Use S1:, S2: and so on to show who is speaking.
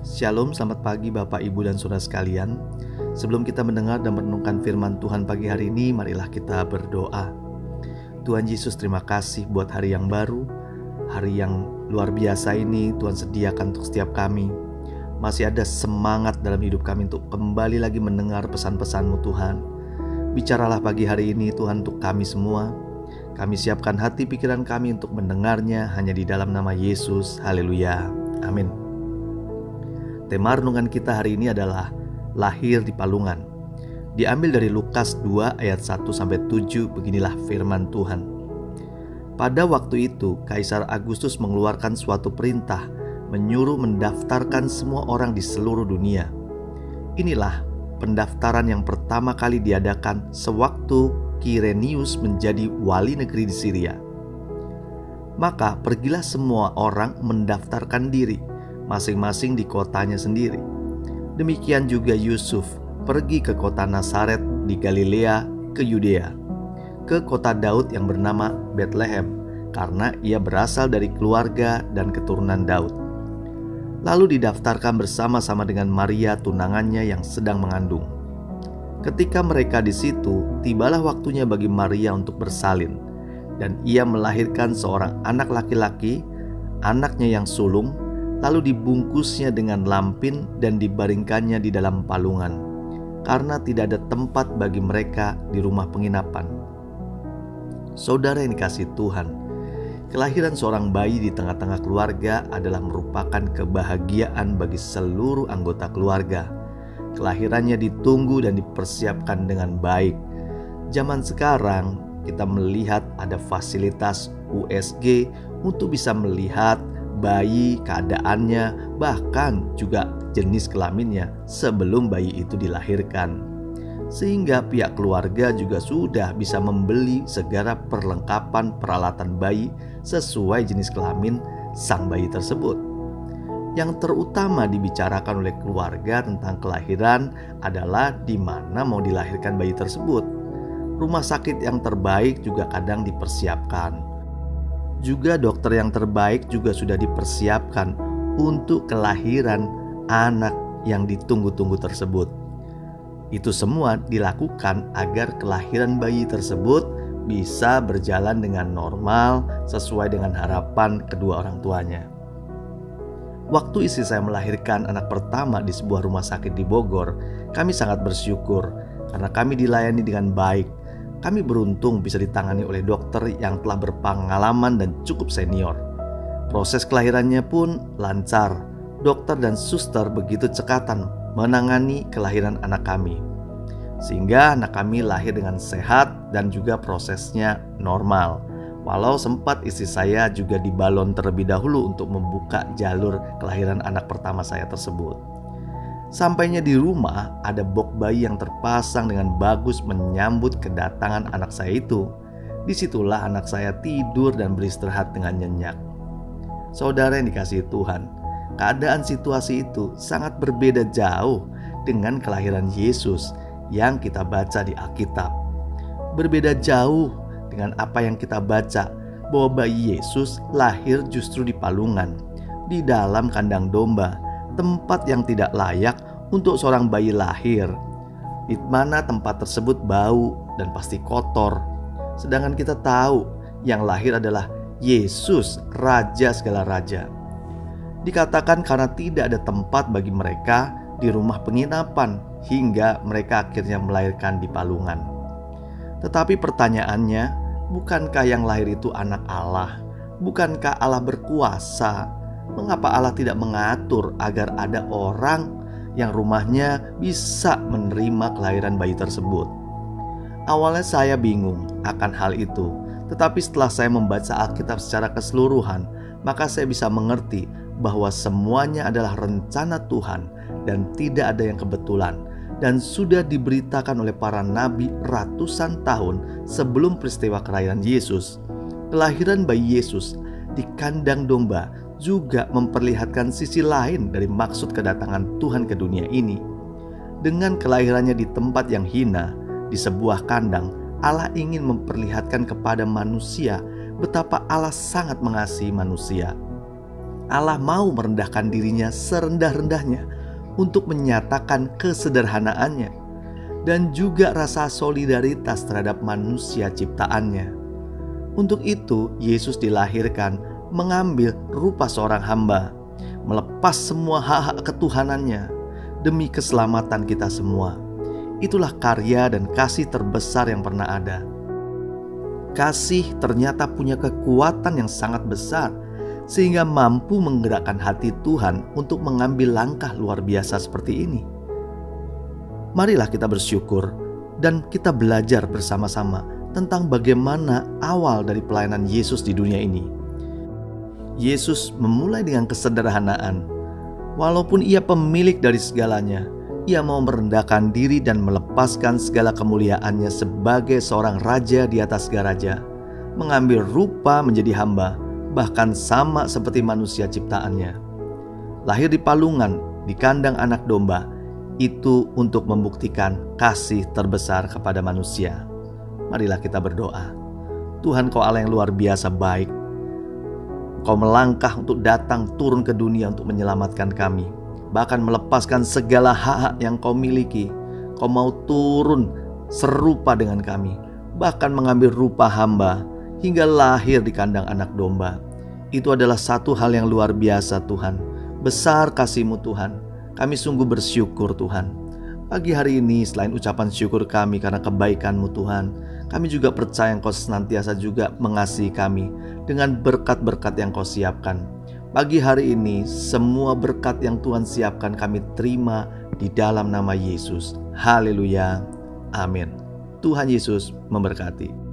S1: Shalom, selamat pagi Bapak, Ibu, dan Saudara sekalian. Sebelum kita mendengar dan merenungkan firman Tuhan pagi hari ini, marilah kita berdoa. Tuhan Yesus, terima kasih buat hari yang baru, hari yang luar biasa ini Tuhan sediakan untuk setiap kami. Masih ada semangat dalam hidup kami untuk kembali lagi mendengar pesan-pesan-Mu Tuhan. Bicaralah pagi hari ini Tuhan untuk kami semua. Kami siapkan hati pikiran kami untuk mendengarnya hanya di dalam nama Yesus. Haleluya. Amin. Tema renungan kita hari ini adalah lahir di palungan. Diambil dari Lukas 2 ayat 1-7, beginilah firman Tuhan. Pada waktu itu, Kaisar Agustus mengeluarkan suatu perintah menyuruh mendaftarkan semua orang di seluruh dunia. Inilah pendaftaran yang pertama kali diadakan sewaktu Kirenius menjadi wali negeri di Syria. Maka pergilah semua orang mendaftarkan diri masing-masing di kotanya sendiri. Demikian juga Yusuf pergi ke kota Nazaret di Galilea ke Yudea, ke kota Daud yang bernama Betlehem, karena ia berasal dari keluarga dan keturunan Daud. Lalu didaftarkan bersama-sama dengan Maria tunangannya yang sedang mengandung. Ketika mereka di situ, tibalah waktunya bagi Maria untuk bersalin, dan ia melahirkan seorang anak laki-laki, anaknya yang sulung. Lalu dibungkusnya dengan lampin dan dibaringkannya di dalam palungan, karena tidak ada tempat bagi mereka di rumah penginapan. Saudara yang dikasihi Tuhan, kelahiran seorang bayi di tengah-tengah keluarga adalah merupakan kebahagiaan bagi seluruh anggota keluarga. Kelahirannya ditunggu dan dipersiapkan dengan baik. Zaman sekarang kita melihat ada fasilitas USG untuk bisa melihat bayi, keadaannya, bahkan juga jenis kelaminnya sebelum bayi itu dilahirkan. Sehingga pihak keluarga juga sudah bisa membeli segala perlengkapan peralatan bayi sesuai jenis kelamin sang bayi tersebut. Yang terutama dibicarakan oleh keluarga tentang kelahiran adalah di mana mau dilahirkan bayi tersebut. Rumah sakit yang terbaik juga kadang dipersiapkan. Juga dokter yang terbaik juga sudah dipersiapkan untuk kelahiran anak yang ditunggu-tunggu tersebut. Itu semua dilakukan agar kelahiran bayi tersebut bisa berjalan dengan normal sesuai dengan harapan kedua orang tuanya. Waktu istri saya melahirkan anak pertama di sebuah rumah sakit di Bogor, kami sangat bersyukur karena kami dilayani dengan baik. Kami beruntung bisa ditangani oleh dokter yang telah berpengalaman dan cukup senior. Proses kelahirannya pun lancar. Dokter dan suster begitu cekatan menangani kelahiran anak kami, sehingga anak kami lahir dengan sehat dan juga prosesnya normal. Walau sempat istri saya juga dibalon terlebih dahulu untuk membuka jalur kelahiran anak pertama saya tersebut. Sampainya di rumah, ada box bayi yang terpasang dengan bagus menyambut kedatangan anak saya itu. Disitulah anak saya tidur dan beristirahat dengan nyenyak. Saudara yang dikasihi Tuhan, keadaan situasi itu sangat berbeda jauh dengan kelahiran Yesus yang kita baca di Alkitab. Berbeda jauh dengan apa yang kita baca, bahwa bayi Yesus lahir justru di palungan, di dalam kandang domba, tempat yang tidak layak untuk seorang bayi lahir, di mana tempat tersebut bau dan pasti kotor. Sedangkan kita tahu yang lahir adalah Yesus, Raja segala raja. Dikatakan karena tidak ada tempat bagi mereka di rumah penginapan, hingga mereka akhirnya melahirkan di palungan. Tetapi pertanyaannya, bukankah yang lahir itu anak Allah? Bukankah Allah berkuasa? Mengapa Allah tidak mengatur agar ada orang yang rumahnya bisa menerima kelahiran bayi tersebut? Awalnya saya bingung akan hal itu, tetapi setelah saya membaca Alkitab secara keseluruhan, maka saya bisa mengerti bahwa semuanya adalah rencana Tuhan dan tidak ada yang kebetulan, dan sudah diberitakan oleh para nabi ratusan tahun sebelum peristiwa kelahiran Yesus. Kelahiran bayi Yesus di kandang domba juga memperlihatkan sisi lain dari maksud kedatangan Tuhan ke dunia ini. Dengan kelahirannya di tempat yang hina, di sebuah kandang, Allah ingin memperlihatkan kepada manusia betapa Allah sangat mengasihi manusia. Allah mau merendahkan dirinya serendah-rendahnya untuk menyatakan kesederhanaannya dan juga rasa solidaritas terhadap manusia ciptaannya. Untuk itu, Yesus dilahirkan mengambil rupa seorang hamba, melepas semua hak-hak ketuhanannya demi keselamatan kita semua. Itulah karya dan kasih terbesar yang pernah ada. Kasih ternyata punya kekuatan yang sangat besar, sehingga mampu menggerakkan hati Tuhan untuk mengambil langkah luar biasa seperti ini. Marilah kita bersyukur dan kita belajar bersama-sama tentang bagaimana awal dari pelayanan Yesus di dunia ini. Yesus memulai dengan kesederhanaan. Walaupun ia pemilik dari segalanya, ia mau merendahkan diri dan melepaskan segala kemuliaannya sebagai seorang raja di atas segala raja, mengambil rupa menjadi hamba, bahkan sama seperti manusia ciptaannya. Lahir di palungan, di kandang anak domba, itu untuk membuktikan kasih terbesar kepada manusia. Marilah kita berdoa. Tuhan, Kau Allah yang luar biasa baik. Kau melangkah untuk datang turun ke dunia untuk menyelamatkan kami, bahkan melepaskan segala hak yang Kau miliki. Kau mau turun serupa dengan kami, bahkan mengambil rupa hamba hingga lahir di kandang anak domba. Itu adalah satu hal yang luar biasa Tuhan. Besar kasih-Mu Tuhan. Kami sungguh bersyukur Tuhan. Pagi hari ini selain ucapan syukur kami karena kebaikan-Mu Tuhan, kami juga percaya Engkau senantiasa juga mengasihi kami dengan berkat-berkat yang Kau siapkan. Pagi hari ini semua berkat yang Tuhan siapkan kami terima di dalam nama Yesus. Haleluya. Amin. Tuhan Yesus memberkati.